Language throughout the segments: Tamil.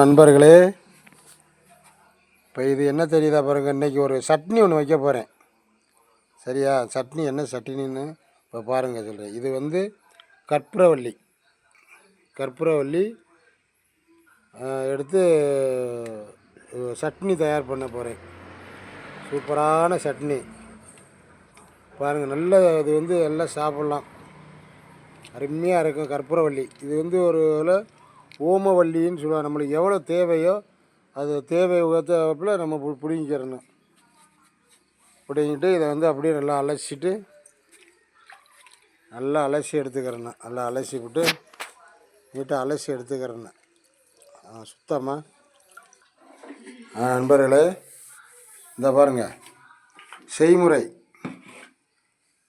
நண்பர்களே, இப்போ இது என்ன தெரியுதா பாருங்கள். இன்றைக்கி ஒரு சட்னி ஒன்று வைக்க போகிறேன். சரியா? சட்னி என்ன சட்னின்னு இப்போ பாருங்கள் சொல்கிறேன். இது வந்து கற்பூரவள்ளி எடுத்து சட்னி தயார் பண்ண போகிறேன். சூப்பரான சட்னி பாருங்கள். நல்ல இது வந்து எல்லாம் சாப்பிட்லாம், அருமையாக இருக்கும். கற்பூரவள்ளி இது வந்து ஒரு ஓமவல்லின்னு சொல்லுவாங்க. நம்மளுக்கு எவ்வளோ தேவையோ அது தேவை உகத்தப்பில் நம்ம பிடுங்கிக்கிறணும். பிடுங்கிட்டு இதை வந்து அப்படியே நல்லா அலசி எடுத்துக்கிறேன். நல்லா அலசி விட்டு நீட்டாக அலசி எடுத்துக்கிறேன் சுத்தமாக. நண்பர்களே, இந்த பாருங்கள் செய்முறை.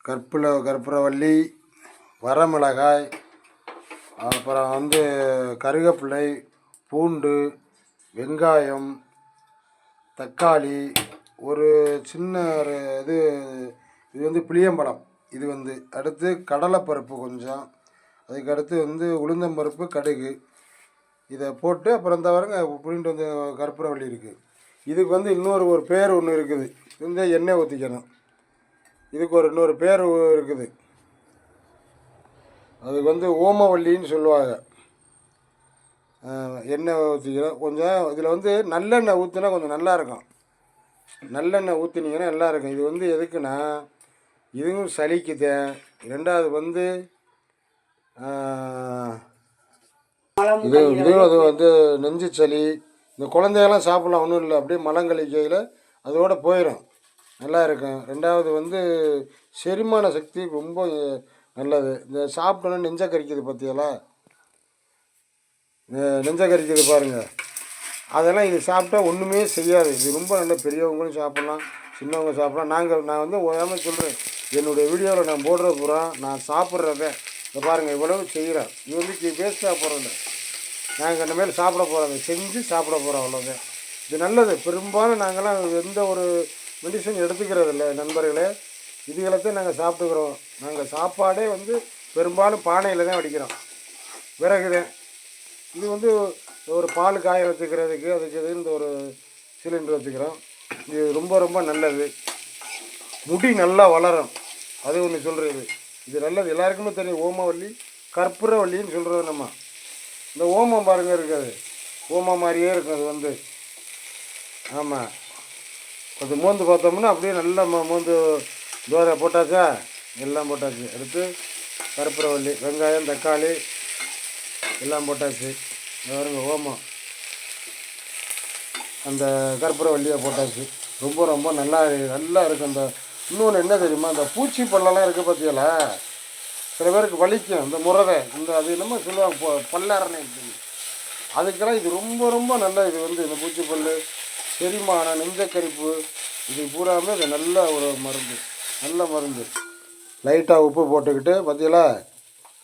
கற்பூரவள்ளி, வரமிளகாய், அப்புறம் வந்து கருவேப்பிலை, பூண்டு, வெங்காயம், தக்காளி, ஒரு சின்ன இது வந்து புளியம்பழம். இது வந்து அடுத்து கடலைப்பருப்பு கொஞ்சம், அதுக்கடுத்து வந்து உளுந்தம்பருப்பு, கடுகு, இதை போட்டு அப்புறம் இந்த வரங்க புளிண்டு வந்து கற்பூரவள்ளி இருக்குது. இதுக்கு வந்து இன்னொரு பேர் ஒன்று இருக்குது. இந்த எண்ணெய் ஊற்றிக்கணும். இதுக்கு இன்னொரு பேர் இருக்குது. அதுக்கு வந்து ஓமவல்லின்னு சொல்லுவாங்க. எண்ணெய் ஊற்றிக்கிறோம் கொஞ்சம். இதில் வந்து நல்லெண்ணெய் ஊற்றினா கொஞ்சம் நல்லாயிருக்கும். நல்லெண்ணெய் ஊற்றினீங்கன்னா நல்லாயிருக்கும். இது வந்து எதுக்குன்னா, இதுவும் சளிக்குது. ரெண்டாவது வந்து இதுவும் அது வந்து நெஞ்சு சளி. இந்த குழந்தையெல்லாம் சாப்பிட்லாம், ஒன்றும் இல்லை. அப்படியே மலங்கழிக்கையில் அதோடு போயிடும், நல்லா இருக்கும். ரெண்டாவது வந்து செரிமான சக்தி ரொம்ப நல்லது. இந்த சாப்பிட்டோன்னா நெஞ்சை கறிக்குது பார்த்தியாலா, நெஞ்சை கறிக்குது பாருங்கள். அதெல்லாம் இது சாப்பிட்டா ஒன்றுமே செய்யாது. இது ரொம்ப நல்ல. பெரியவங்களும் சாப்பிட்லாம், சின்னவங்க சாப்பிட்லாம். நான் வந்து ஓயாமல் சொல்கிறேன், என்னுடைய வீடியோவில் நான் போடுற பூரா நான் சாப்பிட்றத இதை பாருங்கள். இவ்வளவு செய்கிறேன். இது வந்து வேஸ்ட்டாக போகிறோம். நாங்கள் இனிமேல் சாப்பிட போகிறோம், செஞ்சு சாப்பிட போகிறோம், அவ்வளோதான். இது நல்லது. பெரும்பாலும் நாங்கள்லாம் எந்த ஒரு மெடிசன் எடுத்துக்கிறது இல்லை நண்பர்களே. இதுகளைத்தான் நாங்கள் சாப்பிட்டுக்கிறோம். நாங்கள் சாப்பாடே வந்து பெரும்பாலும் பானையில் தான் வடிக்கிறோம், விறகு தான். இது வந்து ஒரு பால் காய வச்சுக்கிறதுக்கு அதுக்கு இது இந்த ஒரு சிலிண்டர் வச்சுக்கிறோம். இது ரொம்ப ரொம்ப நல்லது. முடி நல்லா வளரும், அது ஒன்று சொல்கிறது. இது நல்லது, எல்லாருக்குமே தெரியும். ஓமவல்லி, கற்பூரவல்லின்னு சொல்கிறது நம்ம. இந்த ஓமம் பாருங்கள் இருக்காது, ஓமம் மாதிரியே இருக்கும் அது வந்து. ஆமாம், கொஞ்சம் மோந்து பார்த்தோம்னா அப்படியே நல்லா மோந்து தோரை போட்டாச்சா, எல்லாம் போட்டாச்சு. அடுத்து கற்பூரவல்லி, வெங்காயம், தக்காளி எல்லாம் போட்டாச்சு. பாருங்க, ஓமம், அந்த கற்பூரவல்லியை போட்டாச்சு. ரொம்ப ரொம்ப நல்லா இருக்கும். அந்த இன்னொன்று என்ன தெரியுமா, அந்த பூச்சி பல்லெல்லாம் இருக்குது பார்த்தியாலா, சில பேருக்கு வலிக்கும் இந்த முறவை. இந்த அது என்னமோ சொல்லுவாங்க பல்லரணை, அதுக்கெல்லாம் இது ரொம்ப ரொம்ப நல்லா. இது வந்து இந்த பூச்சிப்பல், செரிமானம், நெஞ்சக்கரிப்பு, இது பூராமே இது நல்ல ஒரு மருந்து, நல்ல மருந்து. லைட்டாக உப்பு போட்டுக்கிட்டு பார்த்திங்களா,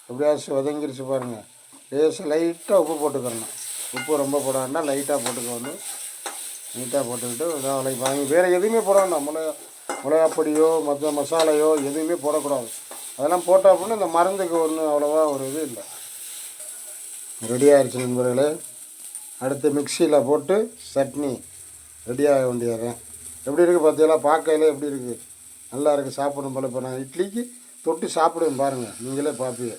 எப்படியாச்சும் வதங்கிருச்சு பாருங்கள். லேசாக லைட்டாக உப்பு போட்டுக்கிறணும். உப்பு ரொம்ப போட வேண்டாம், லைட்டாக போட்டுக்கணும். நீட்டாக போட்டுக்கிட்டு வாங்கி வேறு எதுவுமே போட வேண்டாம். மிளகாப்பொடியோ மற்ற மசாலையோ எதுவுமே போடக்கூடாது. அதெல்லாம் போட்டால் அப்படின்னா இந்த மருந்துக்கு ஒன்றும் அவ்வளோவா ஒரு இது இல்லை. ரெடி ஆகிடுச்சு நண்பர்களே. அடுத்து மிக்சியில் போட்டு சட்னி ரெடி ஆக வேண்டியது. எப்படி இருக்குது பார்த்தீங்களா, பார்க்கையில எப்படி இருக்குது, நல்லா இருக்குது. சாப்பிடணும் போல. இப்போ நான் இட்லிக்கு தொட்டு சாப்பிடுவேன் பாருங்கள், நீங்களே பார்ப்பீங்க.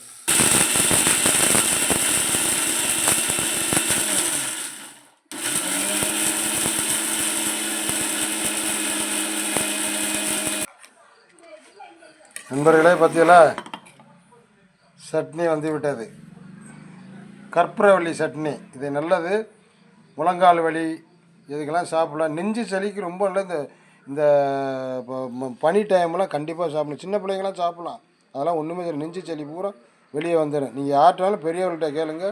நண்பர்களே, பார்த்தீங்களா, சட்னி வந்து விட்டது. கற்பூரவல்லி சட்னி இது நல்லது. முழங்கால் வலி இதுக்கெல்லாம் சாப்பிடலாம். நெஞ்சு சளிக்கு ரொம்ப நல்லது. இந்த பனி டைம்லாம் கண்டிப்பாக சாப்பிடணும். சின்ன பிள்ளைங்களாம் சாப்பிட்லாம், அதெல்லாம் ஒன்றுமே இல்லை. நெஞ்சு சளி பூரா வெளியே வந்துடும். நீங்கள் யார்கிட்டாலும் பெரியவர்கள்ட்ட கேளுங்க,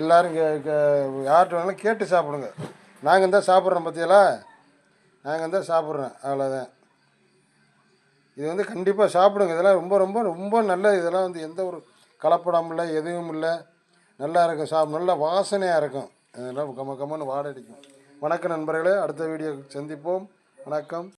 எல்லோரும் யார்கிட்டாலும் கேட்டு சாப்பிடுங்க. நாங்கள் தான் சாப்பிட்றோம் பார்த்தீங்களா, நாங்கள் தான் சாப்பிட்றோம், அவ்வளோதான். இது வந்து கண்டிப்பாக சாப்பிடுங்க. இதெல்லாம் ரொம்ப ரொம்ப ரொம்ப நல்லது. இதெல்லாம் வந்து எந்த ஒரு கலப்படம் இல்லை, எதுவும் இல்லை. நல்லா இருக்கும். நல்ல வாசனையாக இருக்கும். அதெல்லாம் கம்மன்னு வாடை அடிக்கும். வணக்கம் நண்பர்களே, அடுத்த வீடியோ சந்திப்போம். வணக்கம்.